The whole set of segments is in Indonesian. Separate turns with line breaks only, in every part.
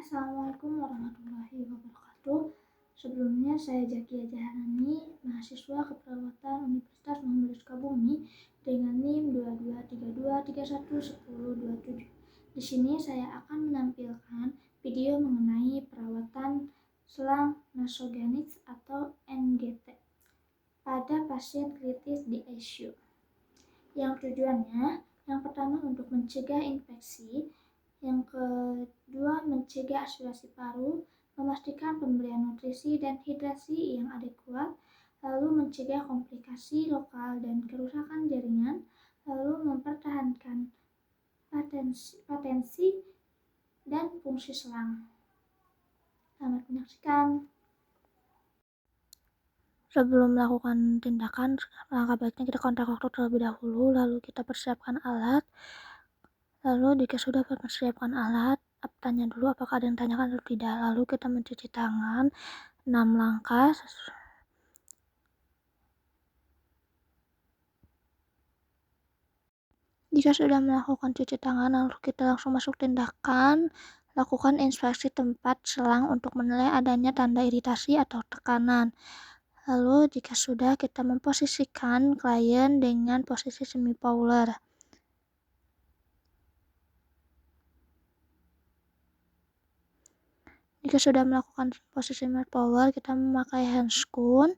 Assalamualaikum warahmatullahi wabarakatuh. Sebelumnya saya Zakia Jaharani, mahasiswa keperawatan Universitas Muhammad Sukabumi dengan NIM 2232311027. Di sini saya akan menampilkan video mengenai perawatan selang nasoganik atau NGT pada pasien kritis di ICU. Yang tujuannya, yang pertama untuk mencegah infeksi, yang kedua mencegah aspirasi paru, memastikan pemberian nutrisi dan hidrasi yang adekuat, lalu mencegah komplikasi lokal dan kerusakan jaringan, lalu mempertahankan patensi dan fungsi selang. Selamat menyaksikan. Sebelum melakukan tindakan, langkah baiknya kita kontak waktu terlebih dahulu, lalu kita persiapkan alat. Lalu jika sudah mempersiapkan alat, tanya dulu apakah ada yang tanyakan atau tidak. Lalu kita mencuci tangan 6 langkah. Jika sudah melakukan cuci tangan, lalu kita langsung masuk tindakan. Lakukan inspeksi tempat selang untuk menilai adanya tanda iritasi atau tekanan. Lalu jika sudah, kita memposisikan klien dengan posisi semi Fowler. Jika sudah melakukan posisi semi Fowler, kita memakai handscoon.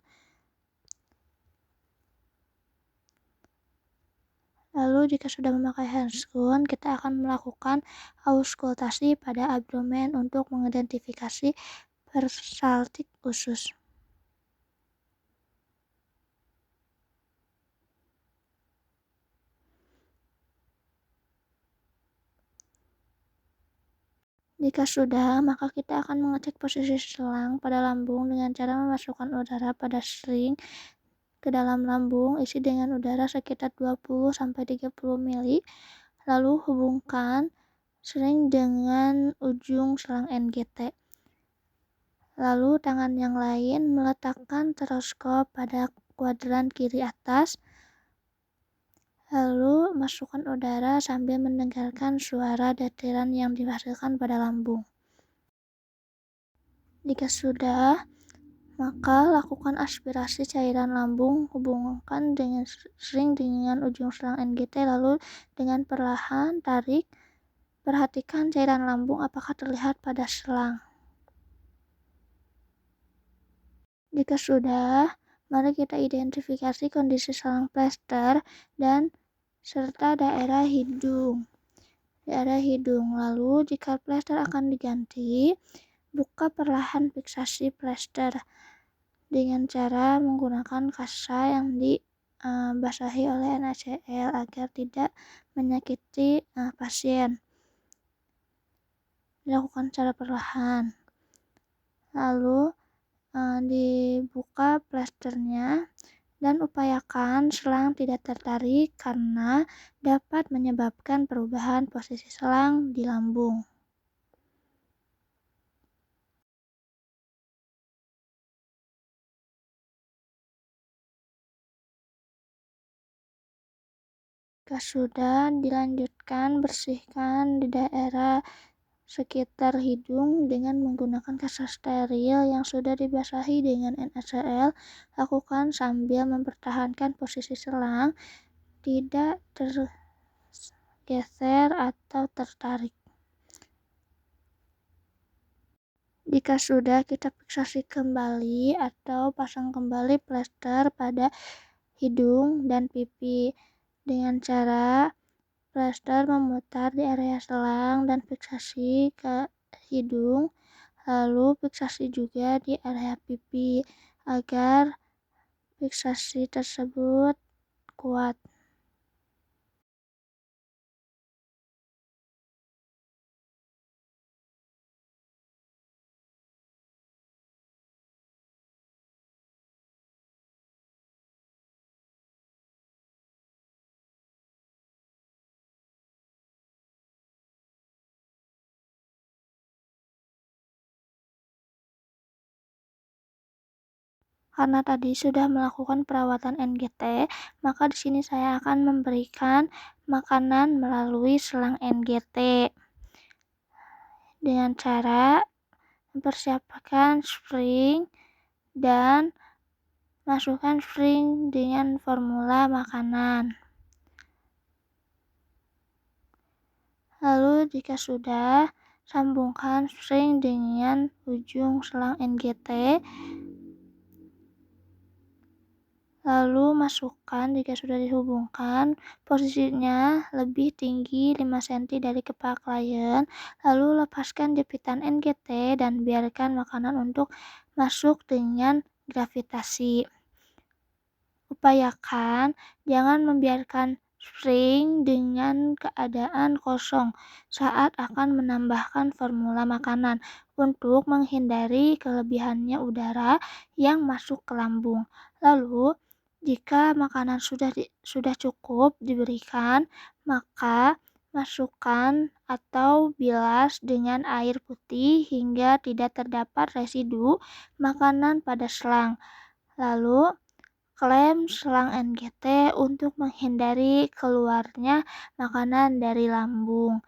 Lalu jika sudah memakai handscoon, kita akan melakukan auskultasi pada abdomen untuk mengidentifikasi persaltik usus. Jika sudah, maka kita akan mengecek posisi selang pada lambung dengan cara memasukkan udara pada sring ke dalam lambung, isi dengan udara sekitar 20-30 ml, lalu hubungkan sring dengan ujung selang NGT. Lalu tangan yang lain meletakkan stereoskop pada kuadran kiri atas, lalu masukkan udara sambil mendengarkan suara detiran yang dihasilkan pada lambung. Jika sudah, maka lakukan aspirasi cairan lambung, hubungkan dengan sring dengan ujung selang NGT, lalu dengan perlahan tarik. Perhatikan cairan lambung apakah terlihat pada selang. Jika sudah, mari kita identifikasi kondisi selang plester dan serta daerah hidung. Lalu jika plester akan diganti, buka perlahan fiksasi plester dengan cara menggunakan kasa yang dibasahi oleh NaCl agar tidak menyakiti pasien. Dilakukan secara perlahan. Lalu dibuka plesternya dan upayakan selang tidak tertarik karena dapat menyebabkan perubahan posisi selang di lambung. Jika sudah, dilanjutkan bersihkan di daerah sekitar hidung dengan menggunakan kasa steril yang sudah dibasahi dengan NaCl. Lakukan sambil mempertahankan posisi selang tidak tergeser atau tertarik. Jika sudah, kita fiksasi kembali atau pasang kembali plester pada hidung dan pipi dengan cara plester memutar di area selang dan fiksasi ke hidung, lalu fiksasi juga di area pipi agar fiksasi tersebut kuat. Karena tadi sudah melakukan perawatan NGT, maka di sini saya akan memberikan makanan melalui selang NGT. dengan cara mempersiapkan spring dan masukkan spring dengan formula makanan. Lalu jika sudah, sambungkan spring dengan ujung selang NGT. Lalu masukkan jika sudah dihubungkan, posisinya lebih tinggi 5 cm dari kepala klien. Lalu lepaskan jepitan NGT dan biarkan makanan untuk masuk dengan gravitasi. Upayakan jangan membiarkan spring dengan keadaan kosong saat akan menambahkan formula makanan untuk menghindari kelebihannya udara yang masuk ke lambung. Lalu, jika makanan sudah cukup diberikan, maka masukkan atau bilas dengan air putih hingga tidak terdapat residu makanan pada selang. Lalu, klem selang NGT untuk menghindari keluarnya makanan dari lambung.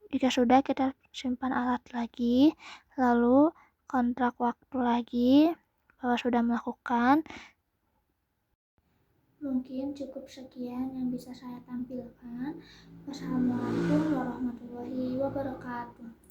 Jika sudah, kita simpan alat lagi, lalu kontrak waktu lagi bahwa sudah melakukan. Mungkin cukup sekian yang bisa saya tampilkan. Wassalamualaikum warahmatullahi wabarakatuh.